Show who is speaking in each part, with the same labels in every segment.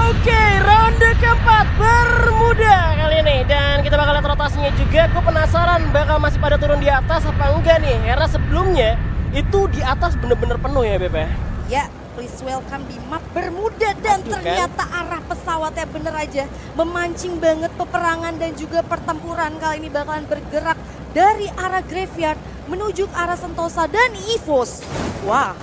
Speaker 1: Oke, ronde keempat Bermuda kali ini. Dan kita bakal lihat rotasinya juga. Gue penasaran bakal masih pada turun di atas apa enggak nih. Karena sebelumnya itu di atas bener-bener penuh ya Beb ya.
Speaker 2: Ya, please welcome di map Bermuda. Dan ternyata arah pesawatnya bener aja memancing banget peperangan dan juga pertempuran. Kali ini bakalan bergerak dari arah Graveyard menuju ke arah Sentosa dan EVOS. Wah,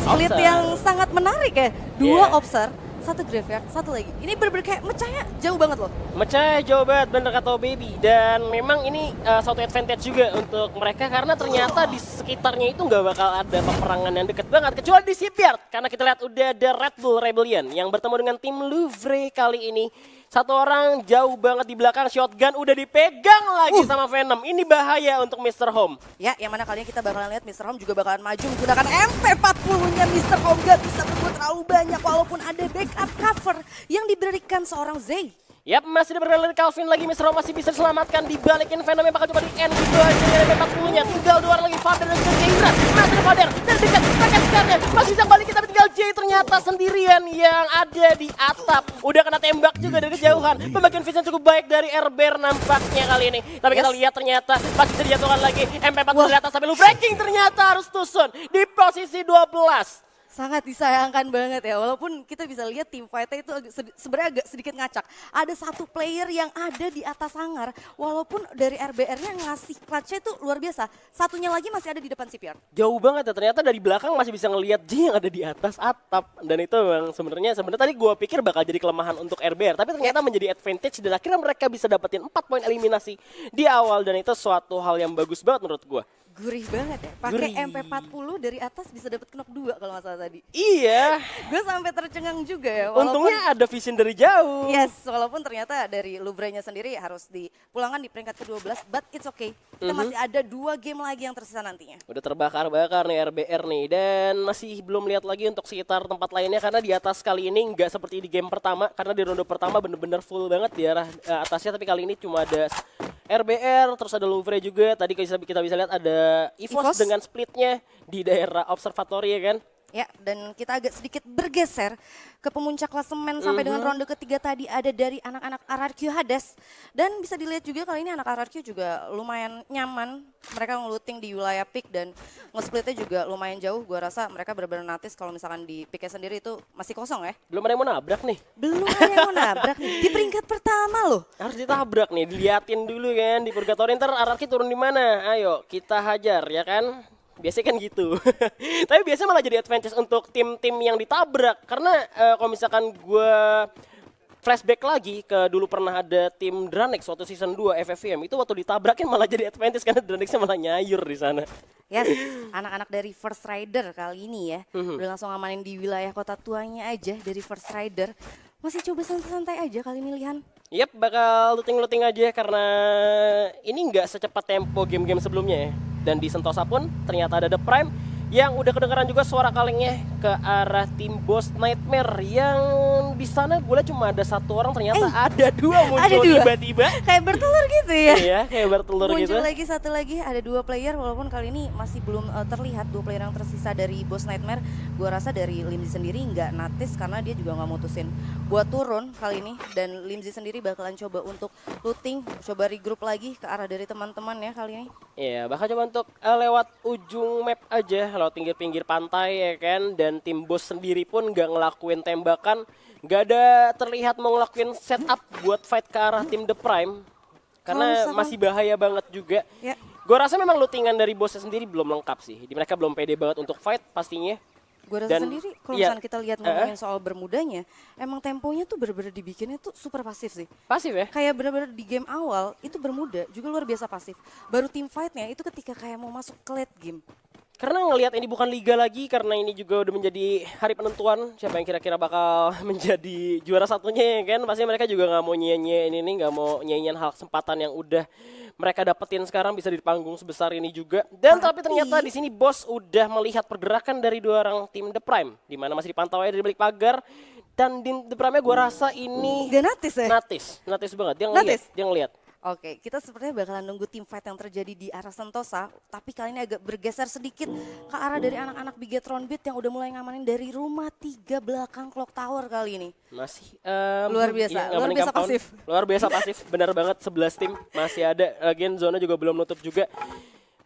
Speaker 2: split
Speaker 1: Obser.
Speaker 2: yang sangat menarik ya. Dua
Speaker 1: Yeah.
Speaker 2: Obser, satu Graveyard, satu lagi. Ini bener-bener kayak mecahnya jauh banget loh.
Speaker 1: Mecah jauh banget bener kata Baby. Dan memang ini suatu advantage juga untuk mereka. Karena ternyata di sekitarnya itu nggak bakal ada peperangan yang deket banget. Kecuali di Shipyard. Karena kita lihat udah ada Red Bull Rebellion yang bertemu dengan tim Louvre kali ini. Satu orang jauh banget di belakang, shotgun udah dipegang lagi sama Venom. Ini bahaya untuk Mr. Home.
Speaker 2: Ya, yang mana kali ini kita bakalan lihat Mr. Home juga bakalan maju menggunakan MP40-nya. Mr. Home gak bisa berbuat terlalu banyak walaupun ada backup cover yang diberikan seorang Zay.
Speaker 1: Yap, masih berada Calvin lagi. Mr. Home masih bisa diselamatkan. Dibalikin Venom yang bakal coba di-end gitu aja dari MP40-nya. Tinggal dua orang lagi, Father dan juga Jaira. Masih ada Father dan dekat paket sekarang. Masih bisa balikin tapi tinggal Jay ternyata sendirian yang ada di atap. Udah kena tembak juga dari kejauhan. Pembagian vision cukup baik dari RBR nampaknya kali ini. Tapi kita lihat ternyata masih bisa dijatuhkan lagi. MP40 di atas sampai lu breaking ternyata harus tusun di posisi 12.
Speaker 2: Sangat disayangkan banget ya, walaupun kita bisa lihat tim fight-nya itu sebenarnya agak sedikit ngacak. Ada satu player yang ada di atas hangar, walaupun dari RBR-nya ngasih clutch-nya itu luar biasa. Satunya lagi masih ada di depan CPR.
Speaker 1: Jauh banget ya, ternyata dari belakang masih bisa ngelihat J yang ada di atas atap. Dan itu memang sebenarnya tadi gue pikir bakal jadi kelemahan untuk RBR. Tapi ternyata menjadi advantage dan akhirnya mereka bisa dapetin 4 poin eliminasi di awal. Dan itu suatu hal yang bagus banget menurut gue.
Speaker 2: Gurih banget ya, pakai MP40 dari atas bisa dapat knock 2 kalau nggak salah tadi.
Speaker 1: Iya,
Speaker 2: Gue sampai tercengang juga ya. Walaupun,
Speaker 1: untungnya ada vision dari jauh.
Speaker 2: yes, walaupun ternyata dari Louvre-nya sendiri harus dipulangkan di peringkat ke-12, but it's okay. Kita masih ada 2 game lagi yang tersisa nantinya.
Speaker 1: Udah terbakar-bakar nih RBR nih. Dan masih belum lihat lagi untuk sekitar tempat lainnya. Karena di atas kali ini nggak seperti di game pertama. Karena di ronde pertama bener-bener full banget di arah atasnya. Tapi kali ini cuma ada RBR, terus ada Louvre juga. Tadi kita bisa lihat ada EVOS
Speaker 2: EVOS.
Speaker 1: dengan splitnya di daerah observatory ya kan.
Speaker 2: Ya, dan kita agak sedikit bergeser ke pemuncak klasemen sampai dengan ronde ketiga tadi ada dari anak-anak RRQ Hades. Dan bisa dilihat juga kali ini anak RRQ juga lumayan nyaman. Mereka ngeluting di wilayah pick dan nge-splitnya juga lumayan jauh. Gua rasa mereka benar-benar natis kalau misalkan di picknya sendiri itu masih kosong ya.
Speaker 1: Belum ada yang mau nabrak nih.
Speaker 2: Belum ada yang mau nabrak nih. Di peringkat pertama loh.
Speaker 1: Harus ditabrak nih, diliatin dulu kan di Purgatory. Ntar RRQ turun di mana? Ayo kita hajar ya kan. Biasanya kan gitu. Tapi biasanya malah jadi advantage untuk tim-tim yang ditabrak. Karena kalau misalkan gue flashback lagi ke dulu pernah ada tim Dranex waktu season 2 FFVM. Itu waktu ditabrakin malah jadi advantage karena Dranexnya malah nyayur di sana.
Speaker 2: Yes, anak-anak dari First Rider kali ini ya. Udah langsung ngamanin di wilayah kota tuanya aja dari First Rider. Masih coba santai-santai aja kali ini Lihan.
Speaker 1: Yap, bakal looting-looting aja karena ini nggak secepat tempo game-game sebelumnya ya. Dan di Sentosa pun ternyata ada The Prime yang udah kedengeran juga suara kalengnya ke arah tim Boss Nightmare yang di sana gue liat cuma ada satu orang, ternyata ada dua muncul tiba-tiba.
Speaker 2: Kayak bertelur gitu ya.
Speaker 1: Iya, kayak bertelur gitu.
Speaker 2: Muncul lagi satu lagi, ada 2 player walaupun kali ini masih belum terlihat 2 player yang tersisa dari Boss Nightmare. Gua rasa dari Limzy sendiri nggak natis karena dia juga nggak mutusin buat turun kali ini. Dan Limzy sendiri bakalan coba untuk looting, coba regroup lagi ke arah dari teman-teman ya kali ini.
Speaker 1: Iya, bakal coba untuk lewat ujung map aja, lewat pinggir-pinggir pantai ya kan. Dan tim Boss sendiri pun nggak ngelakuin tembakan, nggak ada terlihat mau ngelakuin setup buat fight ke arah tim The Prime. Karena masih bahaya banget juga.
Speaker 2: Ya.
Speaker 1: Gue rasa memang lootingan dari Bossnya sendiri belum lengkap sih. Mereka belum pede banget untuk fight pastinya.
Speaker 2: Gue rasa
Speaker 1: Dan,
Speaker 2: sendiri kalau
Speaker 1: iya.
Speaker 2: misalnya kita lihat ngomongin soal Bermudanya, emang temponya tuh bener-bener dibikinnya tuh super pasif sih.
Speaker 1: Pasif ya?
Speaker 2: Kayak bener-bener di game awal itu Bermuda juga luar biasa pasif. Baru tim fightnya itu ketika kayak mau masuk ke late game.
Speaker 1: Karena ngelihat ini bukan liga lagi, karena ini juga udah menjadi hari penentuan siapa yang kira-kira bakal menjadi juara satunya ya kan. Pasti mereka juga nggak mau nyanyiin ini, nggak mau nyanyiin hal kesempatan yang udah mereka dapetin sekarang bisa di panggung sebesar ini juga. Dan tapi ternyata di sini Boss udah melihat pergerakan dari 2 orang tim The Prime, di mana masih dipantau aja dari balik pagar. Dan di The Prime-nya gue rasa ini
Speaker 2: Gak natis ya?
Speaker 1: natis banget. Dia ngeliat,
Speaker 2: Oke, kita sepertinya bakalan nunggu tim fight yang terjadi di arah Sentosa, tapi kali ini agak bergeser sedikit ke arah dari anak-anak Bigetron Beat yang udah mulai ngamanin dari rumah 3 belakang Clock Tower kali ini.
Speaker 1: Masih
Speaker 2: Luar biasa,
Speaker 1: iya,
Speaker 2: luar
Speaker 1: ngamanin
Speaker 2: biasa
Speaker 1: compound.
Speaker 2: pasif.
Speaker 1: Luar biasa pasif, benar banget 11 tim masih ada. Lagian zona juga belum nutup juga.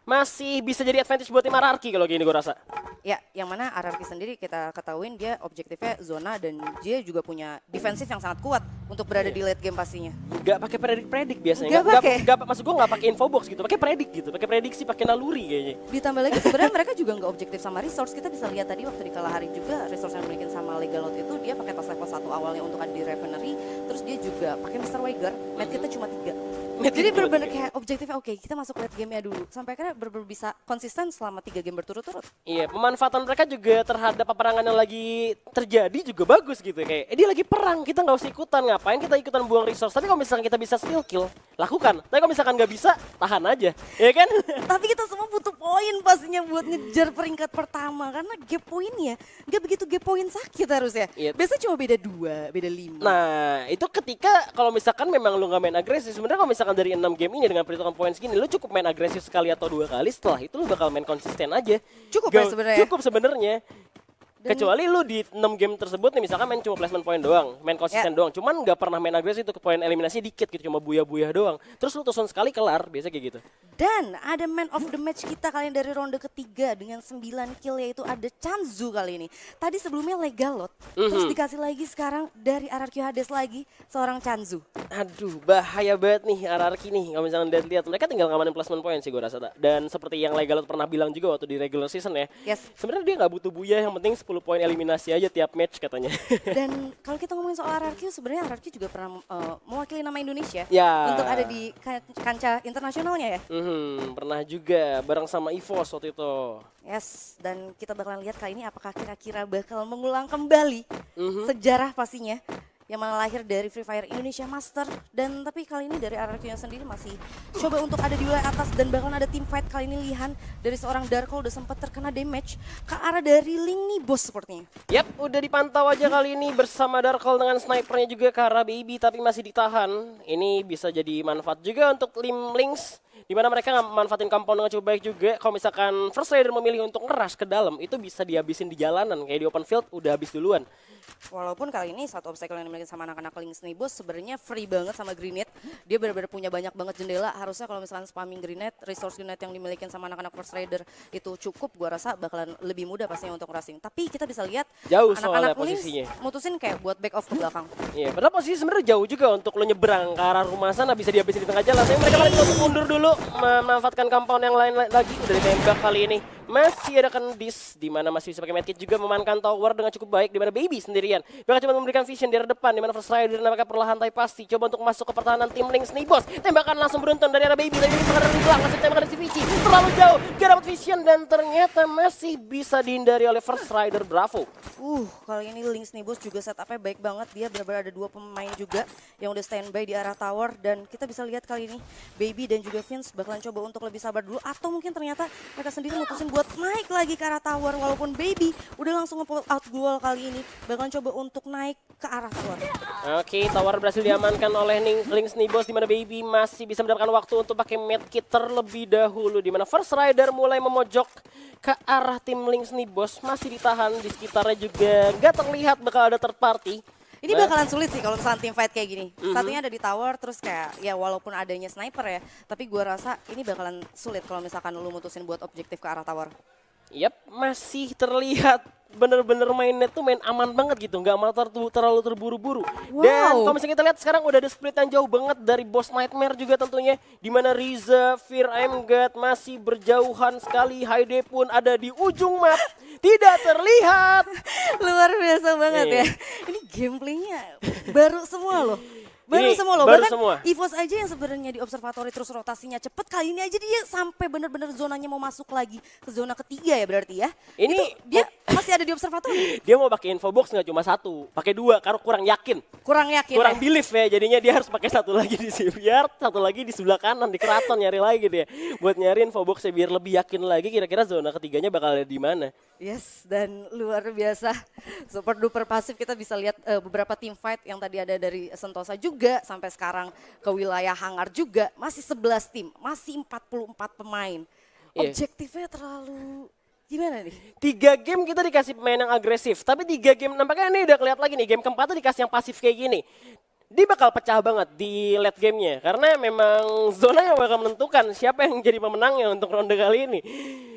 Speaker 1: Masih bisa jadi advantage buat tim RRQ kalau gini gue rasa.
Speaker 2: Ya, yang mana RRQ sendiri kita ketahuin dia objektifnya zona dan dia juga punya defensif yang sangat kuat untuk berada di late game pastinya.
Speaker 1: Gak pakai predik biasanya.
Speaker 2: Nggak pakai.
Speaker 1: Maksud gue gak pakai info box gitu. Pakai predik gitu. Pakai prediksi, pakai naluri kayaknya.
Speaker 2: Ditambah lagi sebenarnya mereka juga nggak objektif sama resource. Kita bisa lihat tadi waktu di kalahari juga resource yang dimiliki sama Legalot itu dia pakai tas level 1 awalnya untuk ada di Refinery. Terus dia juga pakai Mr. Weiger. Med kita cuma 3. Jadi benar-benar kayak objektifnya oke, kita masuk late game-nya dulu. Sampai akhirnya benar-benar bisa konsisten selama 3 game berturut-turut.
Speaker 1: Iya, pemanfaatan mereka juga terhadap peperangan yang lagi terjadi juga bagus gitu. Kayak, dia lagi perang, kita nggak usah ikutan. Ngapain kita ikutan buang resource? Tapi kalau misalkan kita bisa steal kill, lakukan. Tapi kalau misalkan nggak bisa, tahan aja. Ya kan?
Speaker 2: Tapi kita semua butuh poin pastinya buat ngejar peringkat pertama. Karena gap poinnya nggak begitu gap poin sakit harusnya.
Speaker 1: Iya.
Speaker 2: Biasanya cuma beda 2, beda 5.
Speaker 1: Nah, itu ketika kalau misalkan memang lu nggak main agresif. Sebenarnya kalau misalkan dari 6 game ini dengan perhitungan poin segini, lu cukup main agresif sekali atau 2 kali. Setelah itu lu bakal main konsisten aja.
Speaker 2: Cukup ya sebenarnya.
Speaker 1: Cukup sebenarnya. Kecuali lu di 6 game tersebut nih misalkan main cuma placement point doang, main konsisten doang, cuman nggak pernah main agresif itu ke poin eliminasi dikit gitu, cuma buyah-buyah doang. Terus lu tusun sekali kelar, biasa kayak gitu.
Speaker 2: Dan ada man of the match kita kali ini dari ronde ketiga dengan 9 kill yaitu ada Chanzu kali ini. Tadi sebelumnya Legalot, terus dikasih lagi sekarang dari RRQ Hades lagi seorang Chanzu.
Speaker 1: Aduh, bahaya banget nih RRQ nih. Kalau misalnya lihat mereka tinggal ngamanin placement point sih gue rasa. Dan seperti yang Legalot pernah bilang juga waktu di regular season ya.
Speaker 2: Yes.
Speaker 1: Sebenarnya dia nggak butuh buyah, yang penting 10 poin eliminasi aja tiap match katanya.
Speaker 2: Dan kalau kita ngomongin soal RRQ, sebenarnya RRQ juga pernah mewakili nama Indonesia
Speaker 1: Ya.
Speaker 2: untuk ada di kancah internasionalnya ya.
Speaker 1: Pernah juga bareng sama EVOS waktu itu.
Speaker 2: Yes, dan kita bakalan lihat kali ini apakah kira-kira bakal mengulang kembali sejarah pastinya yang mana lahir dari Free Fire Indonesia Master. Dan tapi kali ini dari RRQ-nya sendiri masih coba untuk ada di wilayah atas dan bakalan ada team fight kali ini. Lihan dari seorang Darko udah sempat terkena damage ke arah dari Ling nih bos sepertinya.
Speaker 1: Yap, udah dipantau aja kali ini bersama Darkol dengan snipernya juga ke arah Baby tapi masih ditahan. Ini bisa jadi manfaat juga untuk Links, di mana mereka manfaatin compound dengan cukup baik juga. Kalau misalkan First Raider memilih untuk ngerush ke dalam, itu bisa dihabisin di jalanan. Kayak di open field udah habis duluan.
Speaker 2: Walaupun kali ini satu obstacle yang dimiliki sama anak-anak Lynx nih bos sebenarnya free banget sama grenade. Dia benar-benar punya banyak banget jendela. Harusnya kalau misalkan spamming grenade, resource grenade yang dimiliki sama anak-anak First Raider itu cukup, gua rasa bakalan lebih mudah pastinya untuk rushing. Tapi kita bisa lihat
Speaker 1: Jauh
Speaker 2: anak-anak
Speaker 1: soalnya
Speaker 2: Lynx
Speaker 1: posisinya.
Speaker 2: mutusin kayak buat back off ke belakang.
Speaker 1: Iya, padahal posisi sebenarnya jauh juga untuk lo nyebrang ke arah rumah sana, bisa dihabisin di tengah jalan. Tapi mereka malah untuk mundur dulu, memanfaatkan compound yang lain lagi. Udah ditembak kali ini. Masih ada Kendis, di mana masih bisa pakai medkit juga memankan tower dengan cukup baik, di mana Baby sendirian. Mereka cuma memberikan vision di arah depan, di mana First Rider mereka perlahan tapi pasti coba untuk masuk ke pertahanan tim Lynx nih bos. Tembakan langsung beruntun dari arah Baby, tapi sekarang di belakang masih tembakan dari CVG. Terlalu jauh, gak dapat vision dan ternyata masih bisa dihindari oleh First Rider Bravo.
Speaker 2: Kali ini Lynx nih bos juga setupnya baik banget. Dia benar-benar ada 2 pemain juga yang udah standby di arah tower. Dan kita bisa lihat kali ini Baby dan juga Vince bakalan coba untuk lebih sabar dulu. Atau mungkin ternyata mereka sendiri mutusin buat naik lagi ke arah tower. Walaupun Baby udah langsung nge-out goal kali ini. Bakalan coba untuk naik ke arah tower.
Speaker 1: Oke, tower berhasil diamankan oleh Lynx nih bos, di mana Baby masih bisa mendapatkan waktu untuk pakai medkit terlebih dahulu, di mana First Rider mulai memojok ke arah tim Lynx nih bos, masih ditahan di sekitarnya juga nggak terlihat bakal ada third party.
Speaker 2: Ini bakalan sulit sih kalau misalnya team fight kayak gini. Satunya ada di tower terus kayak ya walaupun adanya sniper ya, tapi gua rasa ini bakalan sulit kalau misalkan lu mutusin buat objektif ke arah tower.
Speaker 1: Yap, masih terlihat bener-bener mainnya tuh main aman banget gitu, nggak malah terlalu terburu-buru.
Speaker 2: Wow.
Speaker 1: Dan kalau misalnya kita lihat sekarang udah ada split yang jauh banget dari Boss Nightmare juga tentunya, di mana Riza, Fear, I'm God masih berjauhan sekali. Hyde pun ada di ujung map, tidak terlihat.
Speaker 2: Luar biasa banget
Speaker 1: Iya.
Speaker 2: ya. Ini gameplaynya baru semua loh. Baru
Speaker 1: Ini
Speaker 2: semua loh,
Speaker 1: baru
Speaker 2: bahkan
Speaker 1: semua.
Speaker 2: EVOS aja yang sebenarnya di observatory terus rotasinya cepet, kali ini aja dia sampai bener-bener zonanya mau masuk lagi ke zona ketiga ya berarti ya.
Speaker 1: Ini
Speaker 2: Dia masih ada di observatory.
Speaker 1: dia mau pakai info box nggak cuma satu, pakai 2 karena kurang yakin.
Speaker 2: Kurang yakin
Speaker 1: Kurang
Speaker 2: ya.
Speaker 1: belief ya, jadinya dia harus pakai satu lagi di Shipyard, satu lagi di sebelah kanan di keraton, nyari lagi gitu ya. Buat nyari info boxnya biar lebih yakin lagi kira-kira zona ketiganya bakal ada di mana.
Speaker 2: Yes, dan luar biasa super duper pasif kita bisa lihat beberapa team fight yang tadi ada dari Sentosa juga juga sampai sekarang ke wilayah hangar juga. Masih 11 tim, masih 44 pemain. Objektifnya terlalu gimana nih?
Speaker 1: 3 game kita dikasih pemain yang agresif, tapi 3 game nampaknya ini udah kelihatan lagi nih, game keempat tuh dikasih yang pasif kayak gini. Dia bakal pecah banget di late gamenya, karena memang zona yang bakal menentukan siapa yang jadi pemenangnya untuk ronde kali ini.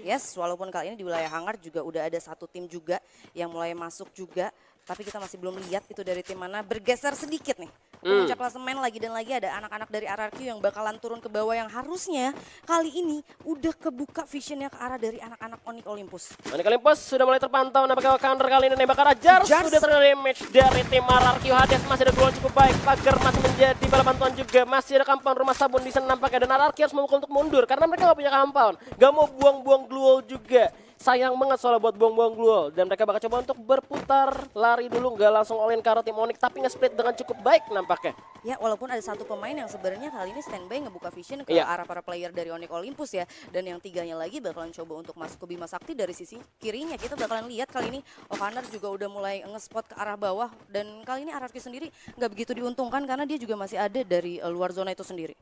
Speaker 2: Yes, walaupun kali ini di wilayah hangar juga udah ada satu tim juga yang mulai masuk juga. Tapi kita masih belum lihat itu dari tim mana. Bergeser sedikit nih. Puncak klasemen lagi dan lagi ada anak-anak dari RRQ yang bakalan turun ke bawah yang harusnya kali ini udah kebuka visionnya ke arah dari anak-anak Onyx Olympus.
Speaker 1: Onyx Olympus sudah mulai terpantau, nampaknya counter kali ini nembak arah Jars. Sudah terkena damage dari tim RRQ. Hades masih ada gol cukup baik, Pagar masih menjadi bala bantuan juga. Masih ada compound rumah sabun di sana nampaknya, dan RRQ harus memukul untuk mundur karena mereka gak punya compound. Gak mau buang-buang glue juga. Sayang banget soalnya buat buang-buang glue, dan mereka bakal coba untuk berputar lari dulu, nggak langsung all-in ke arah tim Onyx, tapi nge-split dengan cukup baik nampaknya.
Speaker 2: Ya walaupun ada satu pemain yang sebenarnya kali ini standby ngebuka vision ke arah para player dari Onyx Olympus ya, dan yang tiganya lagi bakalan coba untuk masuk ke Bima Sakti dari sisi kirinya. Kita bakalan lihat kali ini Okaner juga udah mulai nge-spot ke arah bawah, dan kali ini RRQ sendiri nggak begitu diuntungkan karena dia juga masih ada dari luar zona itu sendiri.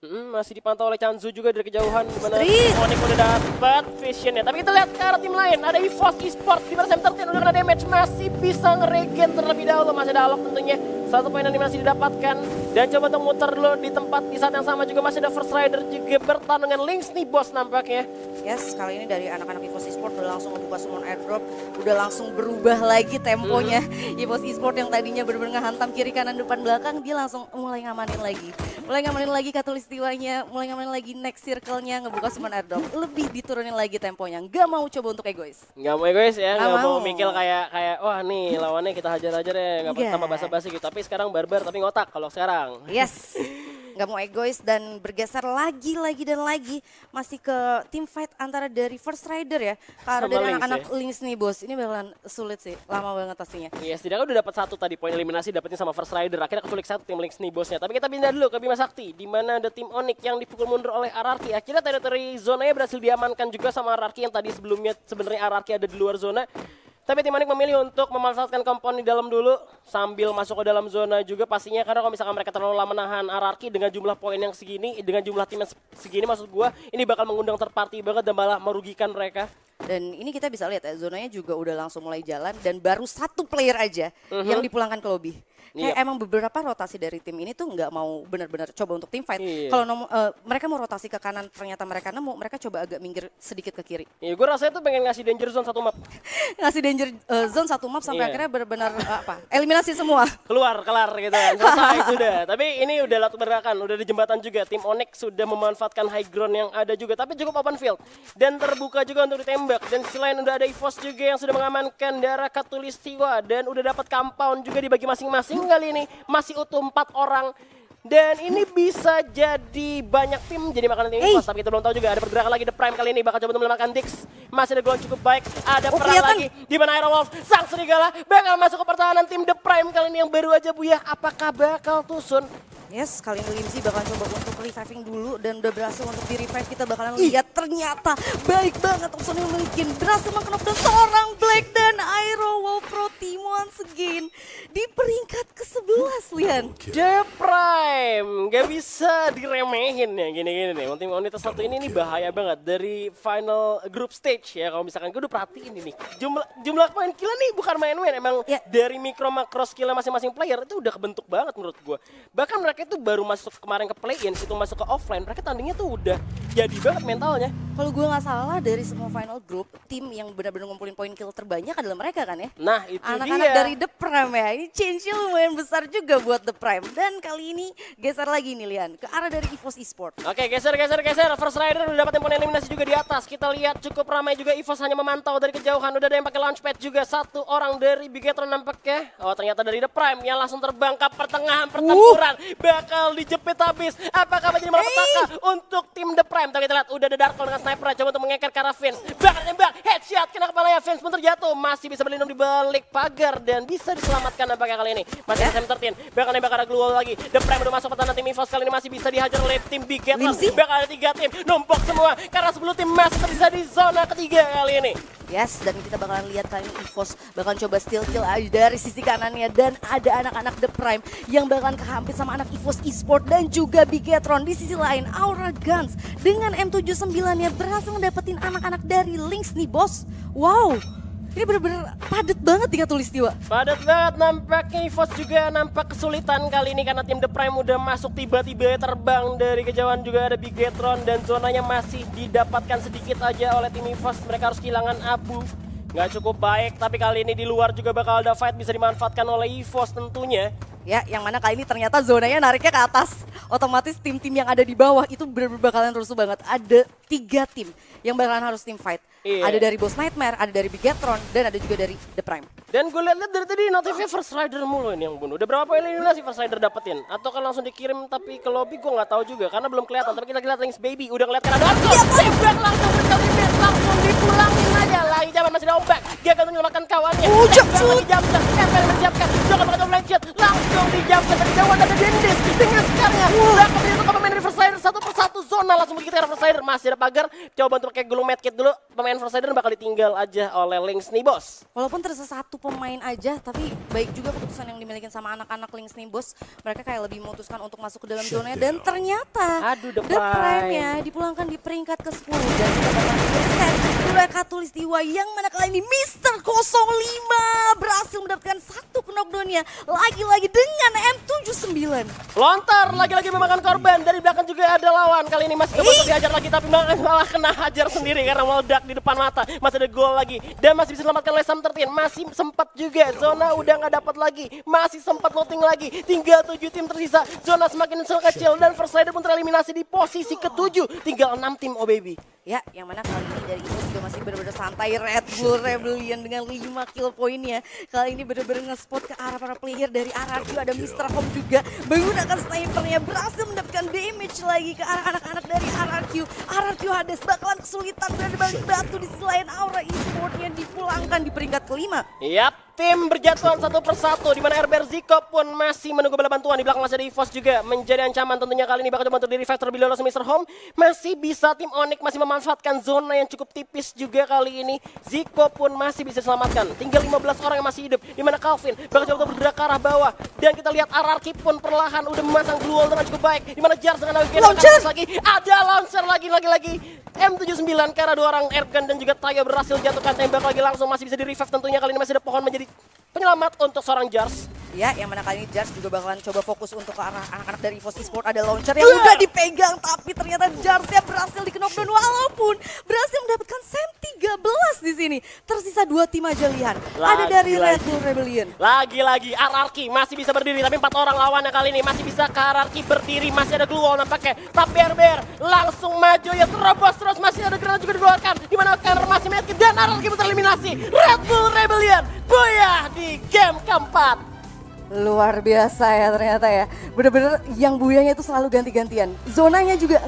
Speaker 1: Masih dipantau oleh Chanzu juga dari kejauhan, dimana Onyx udah dapat visionnya. Tapi kita lihat ke arah tim lain, ada EVOS Esports di Sam 13 udah kena damage, masih bisa ngeregen terlebih dahulu. Masih ada Alok tentunya, satu poin yang masih didapatkan, dan coba untuk muter dulu di tempat di saat yang sama juga masih ada First Rider juga bertahan dengan Lynx nih bos nampaknya.
Speaker 2: Yes, kali ini dari anak-anak EVOS Esports udah langsung membuka summon airdrop, udah langsung berubah lagi temponya. EVOS Esports yang tadinya bener-bener ngehantam kiri kanan depan belakang, dia langsung mulai ngamanin lagi katulistiwanya, mulai ngamanin lagi next circle-nya, ngebuka summon airdrop, lebih diturunin lagi temponya, nggak mau coba untuk egois.
Speaker 1: Nggak mau egois ya, nggak mau mikir kayak wah nih lawannya kita hajar-hajar ya, nggak tambah basa-basi gitu. Tapi sekarang barbar tapi ngotak kalau sekarang.
Speaker 2: Yes. Nggak mau egois dan bergeser lagi dan lagi masih ke team fight antara dari First Rider ya ke arah dari anak-anak Lynx nih bos. Ini bakalan sulit sih, lama banget pastinya.
Speaker 1: Iya, setidaknya udah dapat satu tadi poin eliminasi dapetnya sama First Rider. Akhirnya kesulik satu tim Lynx nih bosnya. Tapi kita pindah dulu ke Bima Sakti, di mana ada tim Onyx yang dipukul mundur oleh RRQ. Akhirnya teritori zonanya berhasil diamankan juga sama RRQ yang tadi sebelumnya sebenarnya RRQ ada di luar zona. Tapi tim Onyx memilih untuk memanfaatkan kompon di dalam dulu sambil masuk ke dalam zona juga pastinya, karena kalau misalkan mereka terlalu lama menahan RRQ dengan jumlah poin yang segini, dengan jumlah tim yang segini maksud gua, ini bakal mengundang third party banget dan malah merugikan mereka.
Speaker 2: Dan ini kita bisa lihat ya, zonanya juga udah langsung mulai jalan dan baru satu player aja yang dipulangkan ke lobby. Kayak emang beberapa rotasi dari tim ini tuh nggak mau benar-benar coba untuk tim fight. Kalau mereka mau rotasi ke kanan, ternyata mereka nemu, mereka coba agak minggir sedikit ke kiri.
Speaker 1: Iya, gue rasanya tuh pengen ngasih danger zone satu map.
Speaker 2: Ngasih danger zone satu map sampai akhirnya benar-benar eliminasi semua.
Speaker 1: Kelar gitu kan, selesai sudah. Tapi ini udah latu berakan, udah di jembatan juga. Tim Onyx sudah memanfaatkan high ground yang ada juga, tapi cukup open field. Dan terbuka juga untuk ditembak. Dan selain udah ada EVOS juga yang sudah mengamankan darah Katulistiwa. Dan udah dapat compound juga dibagi masing-masing. Kali ini masih utuh 4 orang, dan ini bisa jadi banyak tim jadi makanan tim EVOS, tapi kita belum tahu juga. Ada pergerakan lagi The Prime kali ini bakal coba untuk melemahkan Dix. Masih ada gol cukup baik, ada perang lagi di mana Iron Wolf sang serigala bakal masuk ke pertahanan tim The Prime kali ini yang baru aja buyah. Apakah bakal tusun?
Speaker 2: Yes, kali ini Limsi bakalan coba untuk reviving dulu dan udah berhasil untuk di revive. Kita bakalan lihat ternyata baik banget opsi yang mungkin berhasil mengknop dan seorang Black dan Iron Wolf Pro Team once again di peringkat ke-11 Lian.
Speaker 1: The Prime gak bisa diremehin ya gini-gini nih. Tim Onyx satu ini bahaya banget dari final group stage ya. Kalau misalkan gue udah perhatiin ini jumlah poin kill nih bukan main-main, emang dari mikro makro skillnya masing-masing player itu udah kebentuk banget menurut gue. Bahkan mereka itu baru masuk kemarin ke play-in, situ masuk ke offline, mereka tandingnya tuh udah jadi banget mentalnya.
Speaker 2: Kalau gue nggak salah dari semua final group, tim yang benar-benar ngumpulin poin kill terbanyak adalah mereka kan ya?
Speaker 1: Nah itu
Speaker 2: anak-anak dari The Prime ya, ini change-nya lumayan besar juga buat The Prime. Dan kali ini geser lagi nih Lian, ke arah dari EVOS Esports.
Speaker 1: Oke, geser. First Rider udah dapat poin eliminasi juga di atas. Kita lihat cukup ramai juga, EVOS hanya memantau dari kejauhan. Udah ada yang pakai launchpad juga, satu orang dari Bigetron nampaknya. Oh ternyata dari The Prime yang langsung terbang ke pertengahan pertempuran. Bakal dijepit habis. Apakah menjadi malapetaka untuk tim The Prime? Tapi kita lihat udah ada Darkon dengan sniper coba untuk mengeker ke arah Vince. Bakal nembak, headshot kena kepalanya Vince pun terjatuh. Masih bisa berlindung di balik pagar dan bisa diselamatkan nampaknya kali ini. Masih SM13, bakal nembak ke arah Glue lagi. The Prime udah masuk pertahanan tim EVOS kali ini masih bisa dihajar oleh tim Big Gatland. Bakal ada 3 tim, numpuk semua karena 10 tim masih tersisa di zona ketiga kali ini.
Speaker 2: Yes, dan kita bakalan lihat kali ini EVOS bakalan coba steal kill aja dari sisi kanannya. Dan ada anak-anak The Prime yang bakalan kehampir sama anak EVOS Esport dan juga Bigetron. Di sisi lain, Aura Guns dengan M79-nya berhasil ngedapetin anak-anak dari Lynx nih, bos. Wow, ini bener-bener padet banget nih Khatulistiwa.
Speaker 1: Padat banget, nampaknya EVOS juga nampak kesulitan kali ini karena tim The Prime udah masuk tiba-tiba terbang dari kejauhan, juga ada Bigetron dan zonanya masih didapatkan sedikit aja oleh tim EVOS. Mereka harus kehilangan abu. Nggak cukup baik, tapi kali ini di luar juga bakal ada fight bisa dimanfaatkan oleh EVOS tentunya.
Speaker 2: Ya, yang mana kali ini ternyata zonanya nariknya ke atas. Otomatis tim-tim yang ada di bawah itu bener-bener bakalan rusuh banget. Ada 3 tim yang bakalan harus tim fight.
Speaker 1: Iya.
Speaker 2: Ada dari Boss Nightmare, ada dari Bigetron, dan ada juga dari The Prime.
Speaker 1: Dan gue liat dari tadi notifnya First Rider mulu ini yang bunuh. Udah berapa poin eliminasi First Rider dapetin? Atau kan langsung dikirim tapi ke lobby gue nggak tahu juga karena belum kelihatan. Tapi kita lihat Lynx Baby udah ngeliat kan ada tembak langsung berkali langsung dipulangin aja. Lagi zaman masih ada ombak. Dia akan menyelamatkan kawannya. Lagi jamkan, Ember menyiapkan. Jangan pakai double shot, langsung dijamkan dari jauhan ada Dendis dengan sekarnya. Belakang dia untuk pemain First Rider satu persatu zona langsung begitu ke First Rider. Masih ada pagar. Coba untuk pakai gulung medkit dulu. Pemain First Rider bakal ditinggal aja oleh Lynx nih, bos.
Speaker 2: Walaupun tersisa 1 pemain aja, tapi baik juga keputusan yang dimiliki sama anak-anak Lynx nih, bos. Mereka kayak lebih memutuskan untuk masuk ke dalam zona dan ternyata
Speaker 1: Aduh, The
Speaker 2: The Prime-nya dipulangkan di peringkat ke-10 dan kita bakal bergeser oleh Khatulistiwa yang mana kali ini Mr. 05 berhasil mendapatkan 1 knockdown-nya lagi-lagi dengan M79.
Speaker 1: Lontar lagi-lagi memakan korban. Dari belakang juga ada lawan. Kali ini masih coba untuk dihajar lagi tapi malah kena hajar sendiri karena meledak di depan mata. Masih ada gol lagi dan masih bisa diselamatkan oleh Sam13. Masih sempat juga, zona udah nggak dapat lagi. Masih sempat looting lagi. Tinggal 7 tim tersisa. Zona semakin kecil dan First Rider pun tereliminasi di posisi ke-7. Tinggal 6 tim, oh baby.
Speaker 2: Ya, yang mana kali ini dari EVOS juga masih benar-benar santai. Red Bull Rebellion dengan 5 kill poinnya. Kali ini benar-benar nge-spot ke arah para player dari RRQ. Ada Mr. Home juga menggunakan snipernya berhasil mendapatkan damage lagi ke arah anak-anak dari RRQ. RRQ Hades bakalan kesulitan berada balik batu di sisi lain. Aura Esportnya dipulangkan di peringkat ke-5.
Speaker 1: Yap, tim berjatuhan satu persatu di mana Herbert Zico pun masih menunggu bala bantuan. Di belakang masih ada EVOS juga menjadi ancaman tentunya kali ini bakal coba untuk di revive terlebih dahulu Mr. Home. Masih bisa tim Onyx masih memanfaatkan zona yang cukup tipis juga kali ini. Zico pun masih bisa diselamatkan. Tinggal 15 orang yang masih hidup. Di mana Calvin bakal coba untuk bergerak ke arah bawah. Dan kita lihat RRQ pun perlahan udah memasang glue wall dengan cukup baik. Di mana Jars dengan
Speaker 2: Launcher
Speaker 1: lagi. Ada launcher lagi. M79 karena 2 orang airgun dan juga Tayo berhasil jatuhkan, tembak lagi langsung masih bisa di revive tentunya. Kali ini masih ada pohon menjadi penyelamat untuk seorang Jars.
Speaker 2: Ya, yang mana kali ini Jars juga bakalan coba fokus untuk ke arah anak-anak dari EVOS Esport. Ada launcher yang udah dipegang, tapi ternyata Jarsnya berhasil di-knockdown walaupun berhasil mendapatkan Sam 13 di sini. Tersisa 2 tim aja lihat. Ada dari Red Bull Rebellion.
Speaker 1: Lagi-lagi RRQ masih bisa berdiri, tapi 4 orang lawannya kali ini masih bisa ke RRQ berdiri. Masih ada glue wall nampaknya. Tapi RBR langsung maju ya, terobos terus. Masih ada granat juga dikeluarkan. Di mana Keller masih medkit dan RRQ tereliminasi. Red Bull Rebellion goyah di game keempat.
Speaker 2: Luar biasa ya ternyata ya. Bener-bener yang buyanya itu selalu ganti-gantian. Zonanya juga